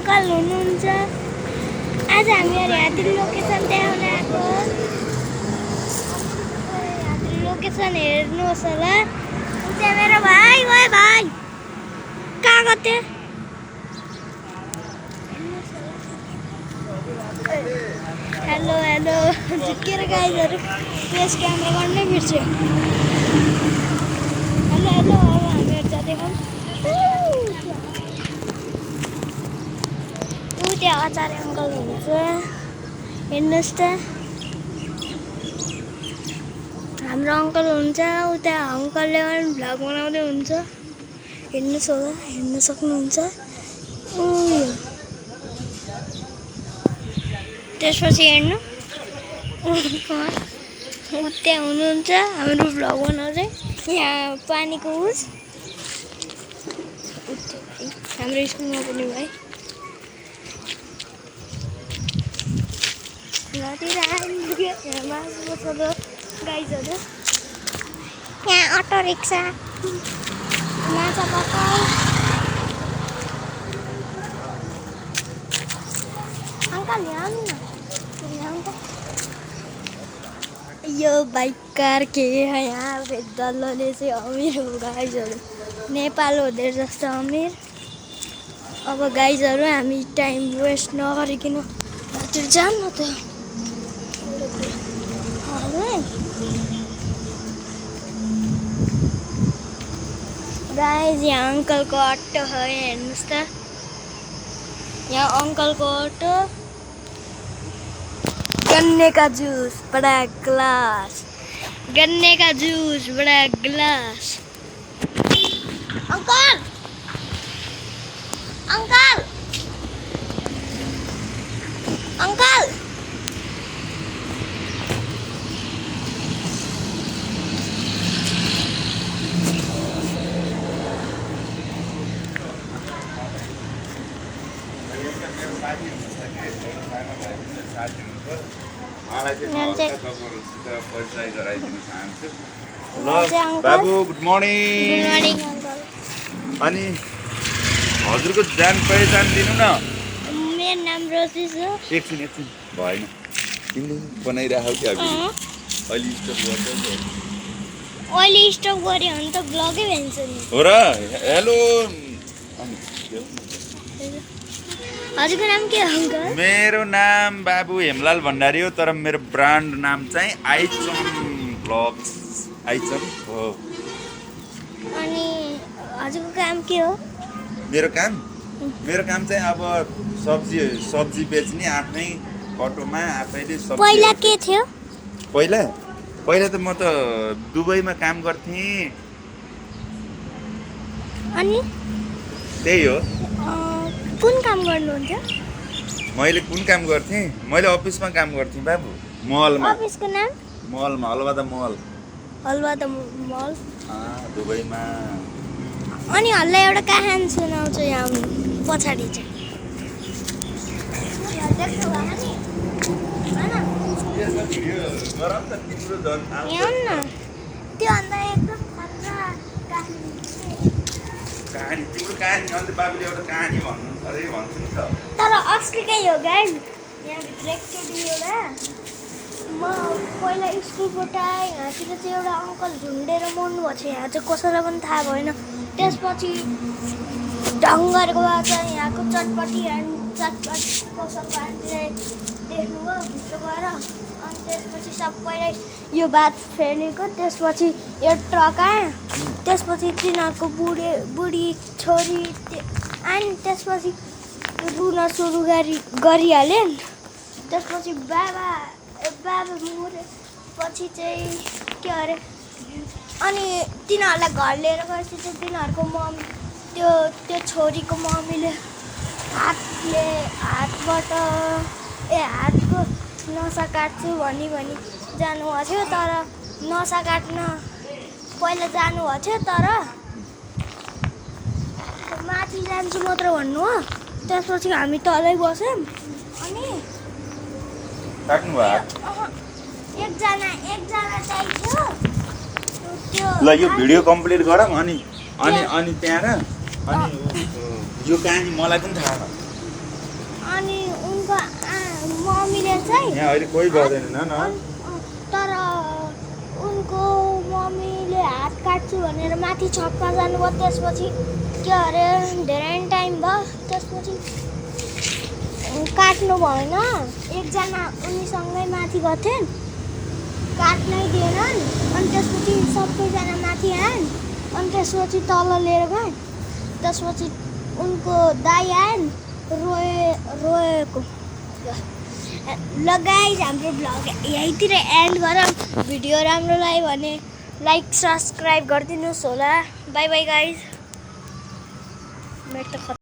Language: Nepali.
अङ्कल हुनुहुन्छ। आज हामीहरू हात्ती लोकेसन देखाउन आएको। हात्ती लोकेसन हेर्नुहोस् होला। त्यहाँ मेरो भाइ, ओए भाइ कहाँ गयो त्यो? हेलो हेलो झुकेर गाइजहरू प्लेस क्यामेरा गर्नै बिर्स्यो। हेलो हेलो अब हामीहरू जाँदैछौँ। त्यहाँ आचार्य अङ्कल हुनुहुन्छ, हेर्नुहोस् त हाम्रो अङ्कल हुनुहुन्छ। उता अङ्कलले पनि भ्लग बनाउँदै हुन्छ, हेर्नुहोस् होला, हेर्न सक्नुहुन्छ। त्यसपछि हेर्नु त्यहाँ हुनुहुन्छ हाम्रो भ्लग बनाउँदै। यहाँ पानीको उस हाम्रो स्कुलमा पनि भाइ गाइजहरू। यहाँ अटो रिक्सा माछा पकाउ। अङ्कल यहाँ आउनु न। यो बाइक कार के यहाँ दल्लोले चाहिँ अमिर हो गाइजहरू, नेपाल हो धेरै जस्तो अमिर। अब गाइजहरू हामी टाइम वेस्ट नगरिकन त्यो जानु त। गाइज यहाँ अङ्कलको अटो हो, हेर्नुहोस् त यहाँ अङ्कलको अटो। गन्ने का जूस बड़ा ग्लास, गन्ने का जूस बड़ा ग्लास। अंकल अंकल अंकल बाबु गुड मर्निङ। अनि हजुरको जान पहिचान दिनु न। मेरो नाम रोसी छ। एकछिन भएन, तिमीले बनाइराखौ कि अहिले स्टप गर्छ। अहिले स्टप गऱ्यो भने त ब्लगै भन्छ नि। हो र। हेलो हजुरको नाम के हो अङ्कल? मेरो नाम बाबु हेमलाल भण्डारी हो, तर मेरो ब्रान्ड नाम चाहिँ आइचम ब्लग्स आइचम हो। अनि हजुरको काम के हो? मेरो काम चाहिँ अब सब्जी बेच्ने, आफ्नै अटोमा आफैले सब्जी। पहिला के थियो? पहिला त म त दुबईमा काम गर्थेँ। अनि त्यही हो। कुन काम गर्नुहुन्थ्यो? मैले कुन काम गर्थेँ? मैले अफिसमा काम गर्थेँ बाबु, मलमा। अफिसको नाम? मलमा, हलवा द मल। हलवा द मल दुबईमा। अनि हल्ला एउटा कहानी सुनाउँछु यहाँ पछाडि चाहिँ। त्यो अन्त एकदम कहानी तिम्रो कहानी अन्त बाबुले एउटा कहानी भन्नु अरे भन्छु नि त। तर अस्तिकै हो गाइज। यहाँभित्र एकचोटि एउटा म पहिला स्कुलको यहाँतिर चाहिँ एउटा अङ्कल झुन्डेर मर्नुभएको छ। यहाँ चाहिँ कसैलाई पनि थाहा भएन। त्यसपछि ढङ्गरको बाद चाहिँ यहाँको चटपटी कसैको आन्टीलाई देख्नुभयो भित्र गएर। अनि त्यसपछि सबैलाई यो बात फेलेको। त्यसपछि यो ट्रक आयो। त्यसपछि तिनीहरूको बुढी छोरी अनि त्यसपछि रुन सुरु गरिहाले। त्यसपछि बाबा मरेपछि चाहिँ के अरे, अनि तिनीहरूलाई घर लिएर गएपछि चाहिँ तिनीहरूको मम्मी त्यो छोरीको मम्मीले हातको नसा काट्छु भनी जानुभएको थियो। तर नसा काट्न पहिला जानुभएको थियो, तर माथि जान्छु मात्र भन्नु हो। त्यसपछि हामी तलै बस्यौँ। अनि एकजना चाहियो त्यो। ल यो भिडियो कम्प्लिट गरौँ अनि त्यहाँ र अनि यो कहानी मलाई पनि थाहा छ। अनि उनको मम्मीले चाहिँ यहाँ अहिले कोही गर्दैन न तर उनको मम्मीले हात काट्छु भनेर माथि छतमा जानुभयो। त्यसपछि के अरे धेरै टाइम भयो। त्यसपछि काट्नु भएन। एकजना उनीसँगै माथि गएको थिएँ, काट्नै दिएनन्। अनि त्यसपछि सबैजना माथि आएन्। अनि त्यसपछि तल लिएर गएँ। त्यसपछि उनको दाइ आएन्, रोएको। ल गाइज, हाम्रो भ्लग यहीँतिर एन्ड गरौँ। भिडियो राम्रो लाग्यो भने लाइक सब्सक्राइब गरिदिनुहोस् होला। By by guys. मेरो त